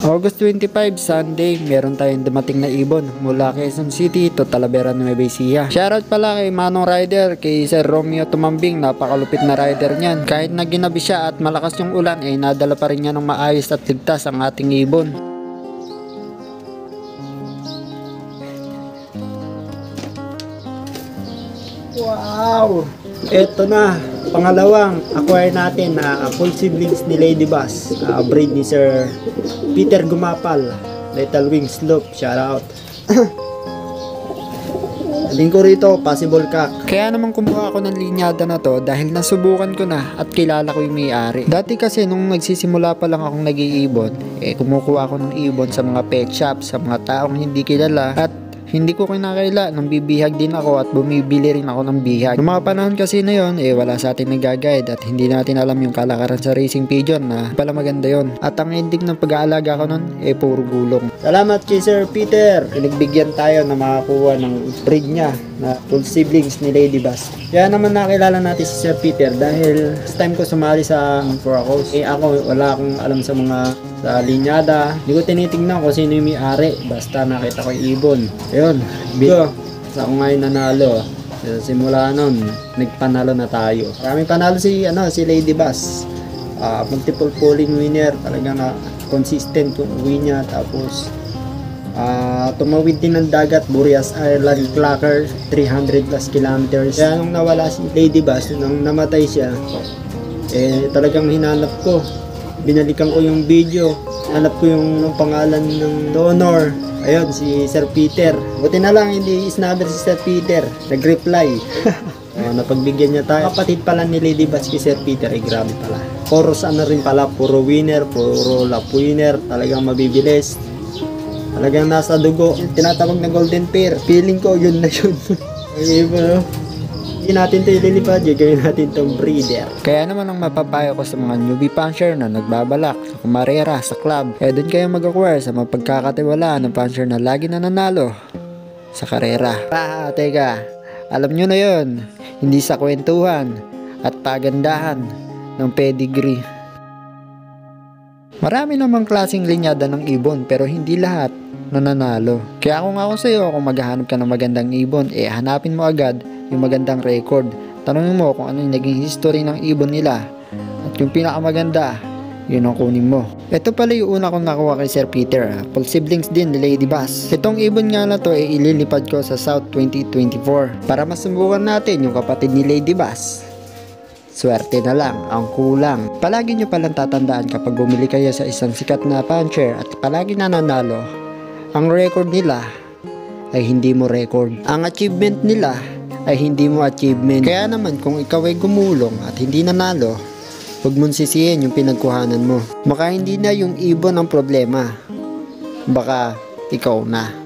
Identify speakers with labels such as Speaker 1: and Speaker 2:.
Speaker 1: August 25, Sunday, meron tayong dumating na ibon mula Quezon City to Talavera, Nueva Ecija. Shoutout pala kay Manong Rider, kay Sir Romeo Tumambing, napakalupit na rider niyan. Kahit na ginabi siya at malakas yung ulan, nadala pa rin niya ng maayos at ligtas ang ating ibon. Wow! Eto na, pangalawang acquire natin na full siblings ni Lady Bass, breed ni Sir Peter Gumapal, Little Wings Loop, shout out. Aling ko rito, possible cock. Kaya naman kumuha ako ng linyada na to dahil nasubukan ko na at kilala ko yung may-ari. Dati kasi nung nagsisimula pa lang akong nag-iibon, kumukuha ako ng ibon sa mga pet shop, sa mga taong hindi kilala, at hindi ko kinakaila nang bibihag din ako at bumibili rin ako ng bihag. Noong mga panahon kasi na yun, wala sa atin nag-guide at hindi natin alam yung kalakaran sa racing pigeon na pala maganda yon. At ang ending ng pag-aalaga ko nun, puro gulong. Salamat kay Sir Peter. Pinagbigyan tayo na makakuha ng breed niya na full siblings ni Lady Bass. Kaya naman nakilala natin si Sir Peter dahil last time ko sumali sa for ako. Ako wala akong alam sa mga sa linyada. Hindi ko tinitingnan kung sino yung may-ari. Basta nakita ko yung ibon. Ayun, video. Sa ako ngayon nanalo. Simula nun, nagpanalo na tayo. Maraming panalo si Lady Bass. Multiple polling winner. Talagang consistent yung uwi niya. Tapos, tumawid din ng dagat, Boreas Island, Clacker, 300 plus kilometers. Kaya nung nawala si Lady Bass, nung namatay siya, talagang hinanap ko. Binalikan ko yung video, hanap ko yung pangalan ng donor. Ayun, si Sir Peter. Buti na lang hindi isnaber si Sir Peter. Nag-reply. Napagbigyan niya tayo. Kapatid pala ni Lady Bass kay Sir Peter, grabe pala. Puro rin pala, puro winner, puro lap winner. Talagang mabibilis. Talagang nasa dugo. Tinatawag na golden pair. Feeling ko yun na yun. Hindi natin ito ililipad, gawin natin itong breeder. Kaya naman ang mapapayo ko sa mga newbie puncher na nagbabalak sa kumarera, sa club, doon kayo mag-acquire sa mapagkakatiwalaan ng puncher na lagi nananalo sa karera. Teka, alam nyo na yun, hindi sa kwentuhan at pagandahan ng pedigree. Marami namang klaseng linyada ng ibon pero hindi lahat nananalo. Kaya kung ako sa'yo, kung maghahanap ka ng magandang ibon, hanapin mo agad yung magandang record. Tanungin mo kung ano yung naging history ng ibon nila at yung pinakamaganda, yun ang kunin mo. Ito pala yung una kong nakuha kay Sir Peter, full siblings din ni Lady Bass. Itong ibon nga na to ililipad ko sa South 2024 para masubukan natin yung kapatid ni Lady Bass. Swerte na lang ang kulang. Palagi nyo palang tatandaan kapag bumili kayo sa isang sikat na puncher at palagi nananalo, ang record nila ay hindi mo record. Ang achievement nila ay hindi mo achievement. Kaya naman kung ikaw ay gumulong at hindi nanalo, huwag mong sisihin yung pinagkuhanan mo. Baka hindi na yung ibon ang problema, baka ikaw na.